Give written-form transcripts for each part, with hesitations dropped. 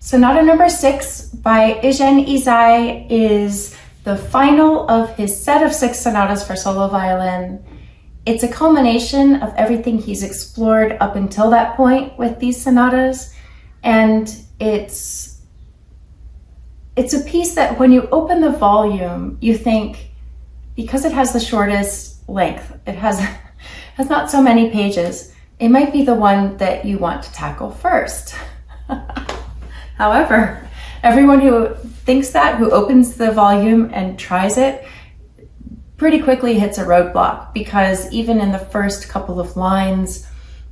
Sonata number 6 by Eugène Ysaÿe is the final of his set of 6 sonatas for solo violin. It's a culmination of everything he's explored up until that point with these sonatas, and it's a piece that when you open the volume, you think, because it has the shortest length, it has not so many pages, it might be the one that you want to tackle first. However, everyone who thinks that, who opens the volume and tries it, pretty quickly hits a roadblock, because even in the first couple of lines,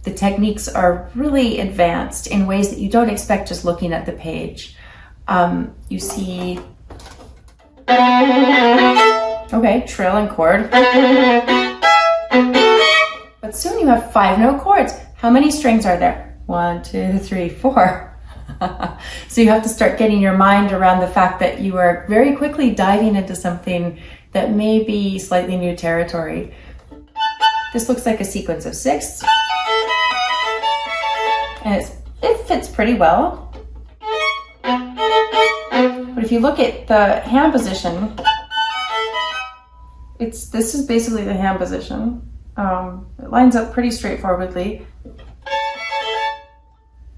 the techniques are really advanced in ways that you don't expect just looking at the page. You see, okay, trill and chord. But soon you have 5-note chords. How many strings are there? 1, 2, 3, 4. So you have to start getting your mind around the fact that you are very quickly diving into something that may be slightly new territory. This looks like a sequence of 6. And it fits pretty well. But if you look at the hand position, this is basically the hand position. It lines up pretty straightforwardly.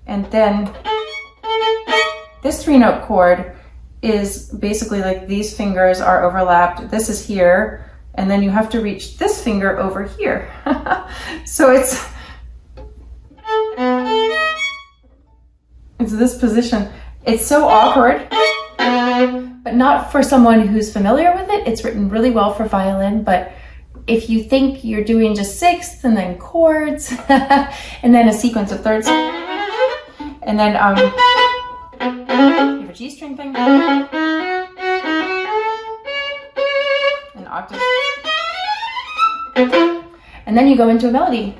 And then this 3-note chord is basically like these fingers are overlapped. This is here, and then you have to reach this finger over here. So it's this position. It's so awkward, but not for someone who's familiar with it. It's written really well for violin, but if you think you're doing just 6ths and then chords, and then a sequence of 3rds, and then you have a G string thing, an octave, and then you go into a melody.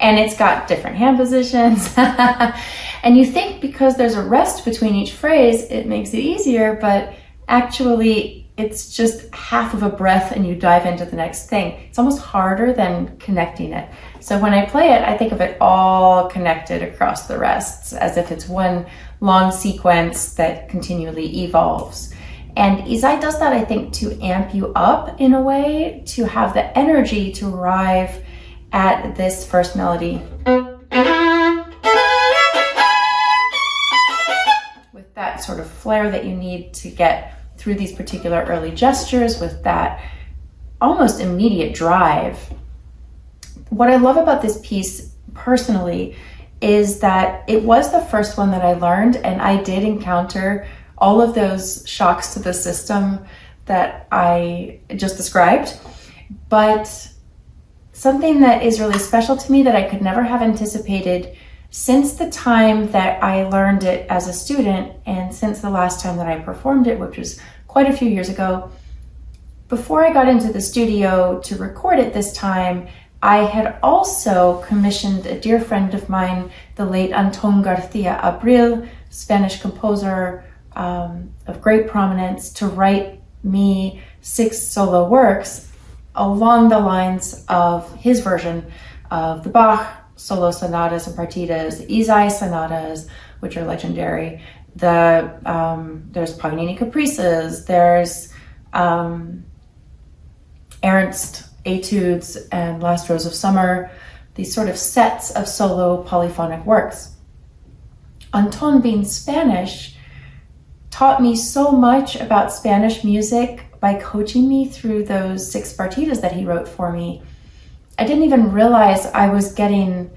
And it's got different hand positions. And you think because there's a rest between each phrase, it makes it easier, but actually it's just half of a breath and you dive into the next thing. It's almost harder than connecting it. So when I play it, I think of it all connected across the rests, as if it's one long sequence that continually evolves. And Ysaÿe does that, I think, to amp you up in a way, to have the energy to arrive at this first melody. With that sort of flair that you need to get through these particular early gestures, with that almost immediate drive. What I love about this piece personally is that it was the first one that I learned, and I did encounter all of those shocks to the system that I just described. But something that is really special to me that I could never have anticipated since the time that I learned it as a student, and since the last time that I performed it, which was quite a few years ago. Before I got into the studio to record it this time, I had also commissioned a dear friend of mine, the late Anton Garcia Abril, Spanish composer of great prominence, to write me 6 solo works along the lines of his version of the Bach solo sonatas and partitas, the Ysaÿe sonatas, which are legendary. There's Paganini caprices, there's Ernst etudes and Last Rose of Summer, these sort of sets of solo polyphonic works. Anton, being Spanish, taught me so much about Spanish music by coaching me through those 6 partitas that he wrote for me. I didn't even realize I was getting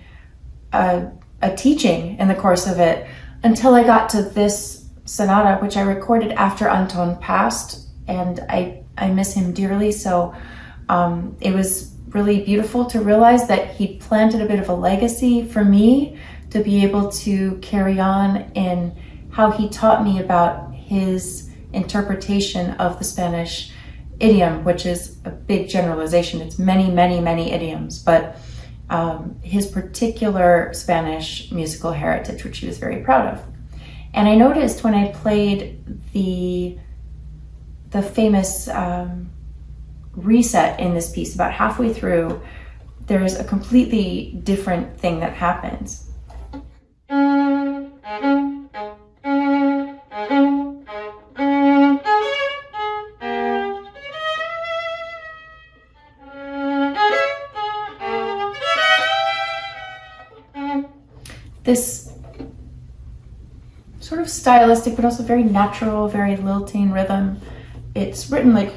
a teaching in the course of it until I got to this sonata, which I recorded after Anton passed, and I miss him dearly. So it was really beautiful to realize that he planted a bit of a legacy for me to be able to carry on in how he taught me about his interpretation of the Spanish idiom, which is a big generalization. It's many, many, many idioms, but his particular Spanish musical heritage, which he was very proud of. And I noticed when I played the famous reset in this piece, about halfway through, there is a completely different thing that happens. this sort of stylistic, but also very natural, very lilting rhythm. It's written like,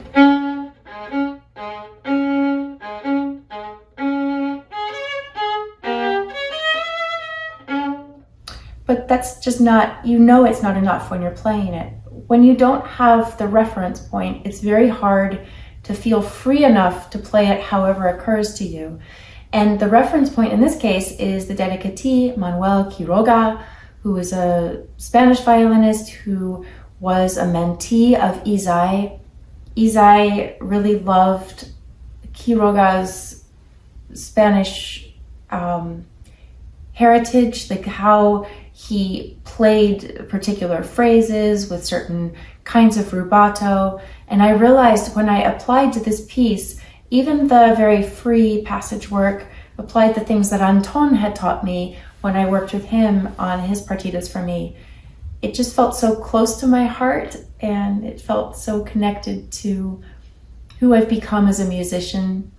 but that's just not, you know, it's not enough when you're playing it. When you don't have the reference point, it's very hard to feel free enough to play it however occurs to you. And the reference point in this case is the dedicatee, Manuel Quiroga, who is a Spanish violinist who was a mentee of Ysaÿe. Ysaÿe really loved Quiroga's Spanish heritage, like how he played particular phrases with certain kinds of rubato. And I realized when I applied to this piece, even the very free passage work, applied the things that Anton had taught me when I worked with him on his partitas for me. It just felt so close to my heart, and it felt so connected to who I've become as a musician.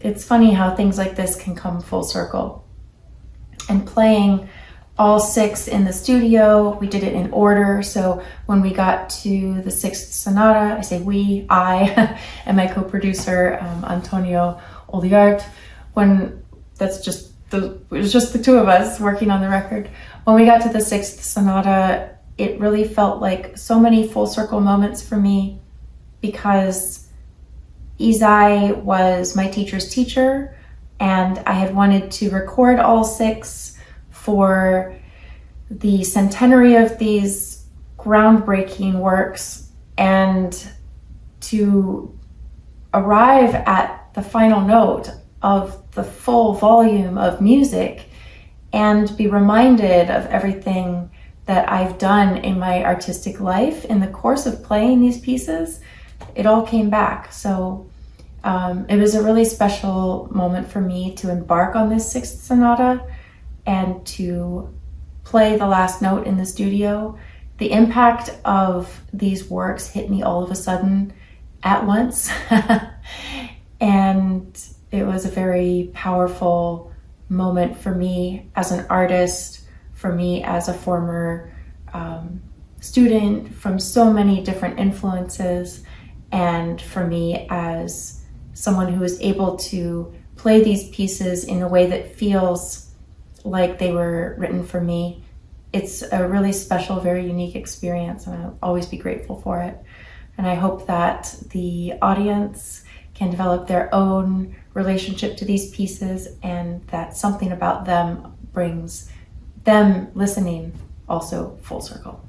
It's funny how things like this can come full circle. And playing all 6 in the studio, we did it in order. So when we got to the 6th sonata, I say we, I, and my co-producer, Antonio Oliart, it was just the 2 of us working on the record. When we got to the 6th sonata, it really felt like so many full circle moments for me, because Ysaÿe was my teacher's teacher, and I had wanted to record all 6 for the centenary of these groundbreaking works, and to arrive at the final note of the full volume of music and be reminded of everything that I've done in my artistic life in the course of playing these pieces. It all came back. So it was a really special moment for me to embark on this 6th sonata and to play the last note in the studio. The impact of these works hit me all of a sudden at once. And it was a very powerful moment for me as an artist, for me as a former student from so many different influences, and for me as someone who is able to play these pieces in a way that feels like they were written for me. It's a really special, very unique experience, and I'll always be grateful for it. And I hope that the audience can develop their own relationship to these pieces, and that something about them brings them listening also full circle.